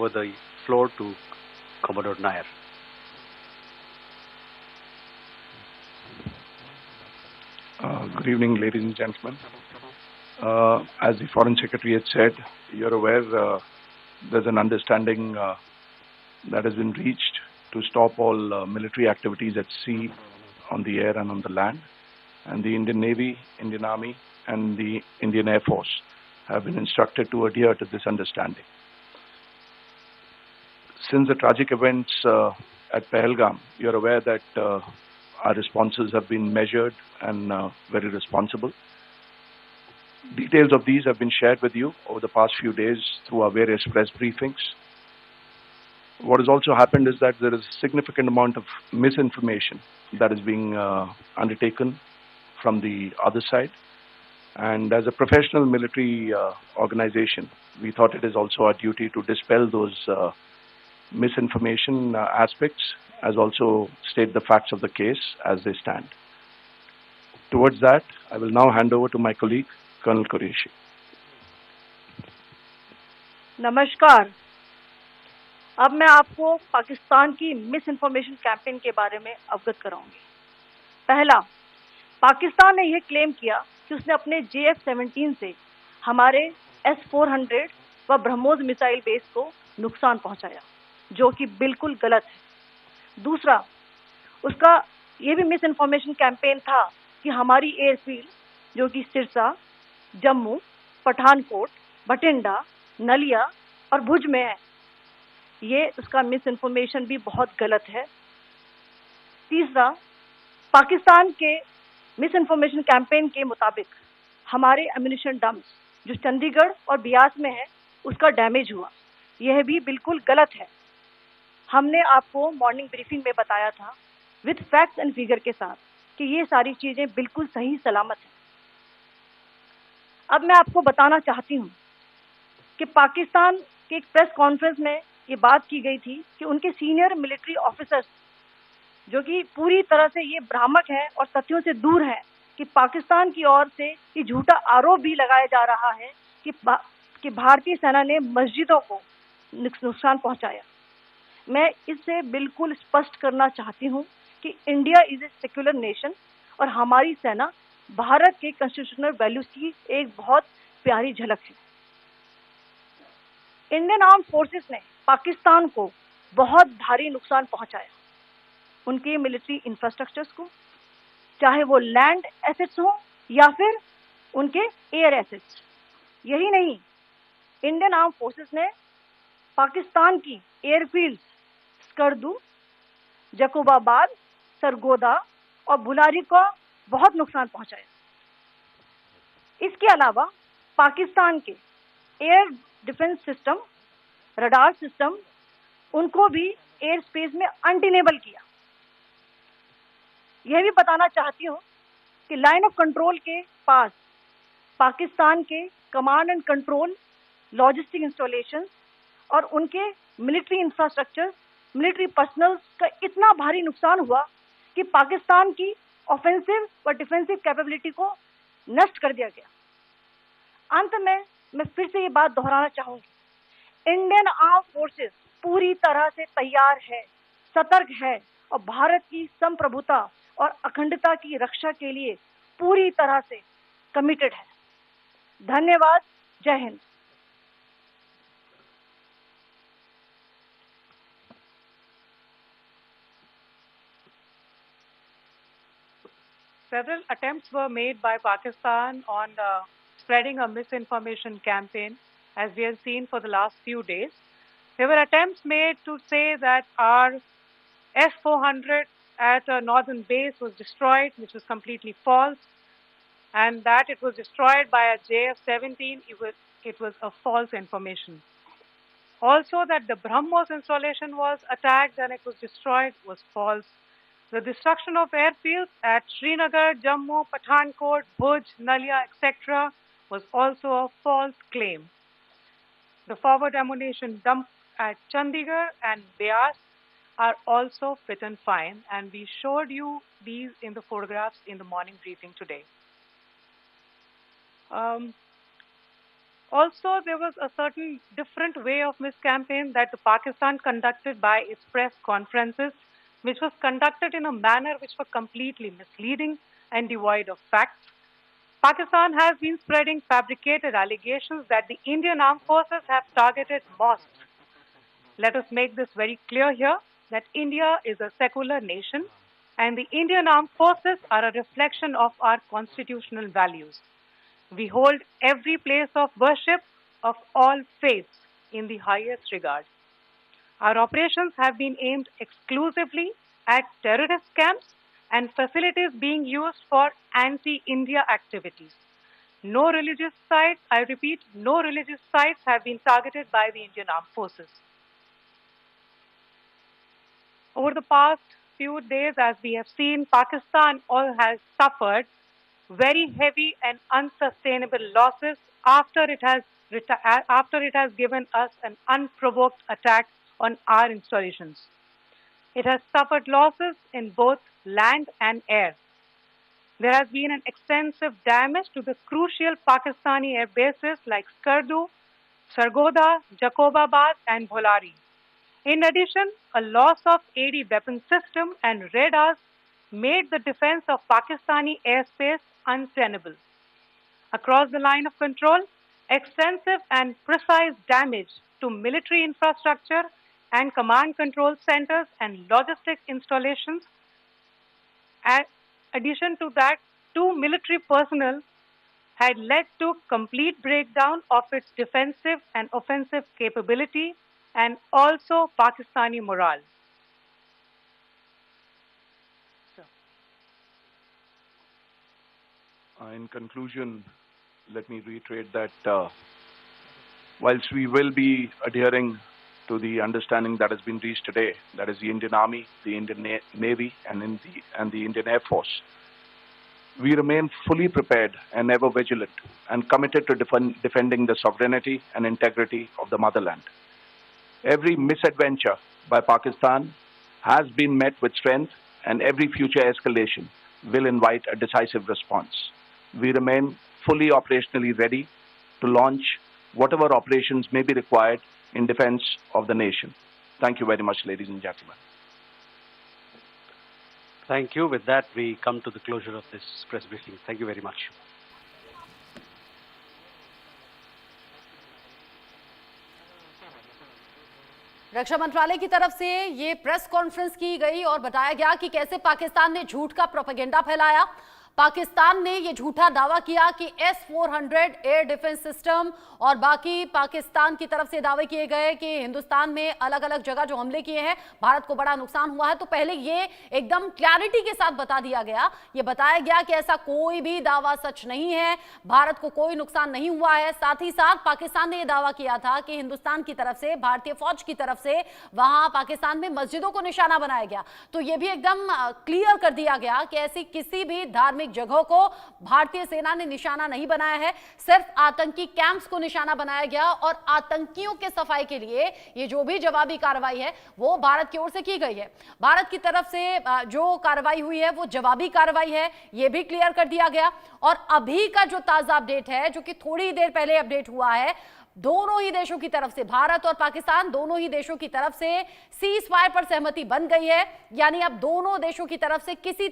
over the floor to Commodore Nair. Good evening, ladies and gentlemen. As the Foreign Secretary had said, you're aware there's an understanding that has been reached to stop all military activities at sea, on the air and on the land. And the Indian Navy, Indian Army and the Indian Air Force have been instructed to adhere to this understanding. Since the tragic events at Pahalgam, you're aware that our responses have been measured and very responsible. Details of these have been shared with you over the past few days through our various press briefings. What has also happened is that there is a significant amount of misinformation that is being undertaken from the other side. And as a professional military organization, we thought it is also our duty to dispel those misinformation aspects, as also state the facts of the case as they stand. Towards that, I will now hand over to my colleague, Colonel Qureshi. नमस्कार। अब मैं आपको पाकिस्तान की miss information campaign के बारे में अवगत कराऊंगी। पहला, पाकिस्तान ने यह क्लेम किया कि उसने अपने JF-17 से हमारे S-400 व ब्रह्मोस मिसाइल बेस को नुकसान पहुंचाया, जो कि बिल्कुल गलत है। दूसरा, उसका यह भी मिस इन्फॉर्मेशन कैंपेन था कि हमारी एयरफील्ड, जो कि सिरसा, जम्मू, पठानकोट, बठिंडा, नलिया और भुज में है, ये उसका मिस इन्फॉर्मेशन भी बहुत गलत है। तीसरा, पाकिस्तान के मिस इन्फॉर्मेशन कैंपेन के मुताबिक हमारे एम्यूनिशन डम्प्स जो चंडीगढ़ और बियास में है, उसका डैमेज हुआ, यह भी बिल्कुल गलत है। हमने आपको मॉर्निंग ब्रीफिंग में बताया था विद फैक्ट्स एंड फिगर के साथ कि ये सारी चीज़ें बिल्कुल सही सलामत हैं। अब मैं आपको बताना चाहती हूँ कि पाकिस्तान के एक प्रेस कॉन्फ्रेंस में ये बात की गई थी कि उनके सीनियर मिलिट्री ऑफिसर्स, जो कि पूरी तरह से ये भ्रामक हैं और तथ्यों से दूर हैं, कि पाकिस्तान की ओर से ये झूठा आरोप भी लगाया जा रहा है कि भारतीय सेना ने मस्जिदों को नुकसान पहुंचाया। मैं इससे बिल्कुल स्पष्ट करना चाहती हूं कि India is a secular nation और हमारी सेना भारत के कॉन्स्टिट्यूशनल वैल्यूज की एक बहुत प्यारी झलक है। इंडियन आर्म फोर्सेस ने पाकिस्तान को बहुत भारी नुकसान पहुंचाया, उनके मिलिट्री इंफ्रास्ट्रक्चर्स को, चाहे वो लैंड एसेट्स हो या फिर उनके एयर एसेट्स। यही नहीं, इंडियन आर्म फोर्सेस ने पाकिस्तान की एयरफील्ड स्कर्दू, जकोबाबाद, सरगोदा और बुलारी को बहुत नुकसान पहुंचाया। इसके अलावा पाकिस्तान के air defence system, radar system, उनको भी एयर स्पेस में अनटेनेबल किया। यह भी बताना चाहती हूँ कि लाइन ऑफ कंट्रोल के पास पाकिस्तान के command and control, logistic installation और उनके मिलिट्री इंफ्रास्ट्रक्चर, मिलिट्री पर्सनल का इतना भारी नुकसान हुआ कि पाकिस्तान की ऑफेंसिव व डिफेंसिव कैपेबिलिटी को नष्ट कर दिया गया। अंत में मैं फिर से ये बात दोहराना चाहूंगी, इंडियन आर्म फोर्सेस पूरी तरह से तैयार है, सतर्क है और भारत की संप्रभुता और अखंडता की रक्षा के लिए पूरी तरह से कमिटेड है। धन्यवाद। जय Hind. Several attempts were made by Pakistan on spreading a misinformation campaign, as we have seen for the last few days. There were attempts made to say that our S-400 at a northern base was destroyed, which was completely false, and that it was destroyed by a JF-17. It was a false information. Also, that the BrahMos installation was attacked and it was destroyed was false. The destruction of airfields at Srinagar, Jammu, Pathankot, Bhuj, Nalia, etc. was also a false claim. The forward ammunition dump at Chandigarh and Beas are also fit and fine, and we showed you these in the photographs in the morning briefing today. Also, there was a certain different way of Miss campaign that Pakistan conducted by its press conferences, which was conducted in a manner which was completely misleading and devoid of facts. Pakistan has been spreading fabricated allegations that the Indian armed forces have targeted mosques. Let us make this very clear here that India is a secular nation and the Indian armed forces are a reflection of our constitutional values. We hold every place of worship of all faiths in the highest regard. Our operations have been aimed exclusively at terrorist camps and facilities being used for anti-India activities. No religious sites, I repeat, no religious sites have been targeted by the Indian armed forces. Over the past few days, as we have seen, Pakistan all has suffered very heavy and unsustainable losses after it has given us an unprovoked attack on our installations. It has suffered losses in both land and air. There has been an extensive damage to the crucial Pakistani air bases like Skardu, Sargodha, Jacobabad and Bholari. In addition, a loss of AD weapon system and radars made the defense of Pakistani airspace untenable. Across the line of control, extensive and precise damage to military infrastructure and command control centers and logistic installations. In addition to that, 2 military personnel had led to complete breakdown of its defensive and offensive capability and also Pakistani morale. In conclusion, let me reiterate that whilst we will be adhering to the understanding that has been reached today, that is the Indian Army, the Indian Navy, and the Indian Air Force, we remain fully prepared and ever vigilant and committed to defending the sovereignty and integrity of the motherland. Every misadventure by Pakistan has been met with strength, and every future escalation will invite a decisive response. We remain fully operationally ready to launch whatever operations may be required in defense of the nation. Thank you very much, ladies and gentlemen. Thank you. With that, we come to the closure of this press briefing. Thank you very much. रक्षा मंत्रालय की तरफ से ये press conference की गई और बताया गया कि कैसे पाकिस्तान ने झूठ का प्रोपेगेंडा फैलाया। पाकिस्तान ने ये झूठा दावा किया कि S-400 एयर डिफेंस सिस्टम और बाकी पाकिस्तान की तरफ से दावे किए गए कि हिंदुस्तान में अलग अलग जगह जो हमले किए हैं भारत को बड़ा नुकसान हुआ है। तो पहले ये एकदम क्लैरिटी के साथ बता दिया गया, ये बताया गया कि ऐसा कोई भी दावा सच नहीं है, भारत को कोई नुकसान नहीं हुआ है। साथ ही साथ पाकिस्तान ने यह दावा किया था कि हिंदुस्तान की तरफ से, भारतीय फौज की तरफ से वहां पाकिस्तान में मस्जिदों को निशाना बनाया गया। तो यह भी एकदम क्लियर कर दिया गया कि ऐसी किसी भी धार्मिक जगहों को भारतीय सेना ने निशाना नहीं बनाया है, सिर्फ आतंकी कैंप्स को निशाना बनाया गया। और आतंकियों के सफाई के लिए ये जो भी जवाबी कार्रवाई है वो भारत की ओर से की गई है। भारत की तरफ से जो कार्रवाई हुई है वो जवाबी कार्रवाई है, ये भी क्लियर कर दिया गया। और अभी का जो ताजा अपडेट है, जो कि थोड़ी देर पहले अपडेट हुआ है, दोनों ही देशों की तरफ से, भारत और पाकिस्तान दोनों ही देशों की तरफ से सीज फायर पर सहमति बन गई है। यानी अब दोनों देशों की तरफ से किसी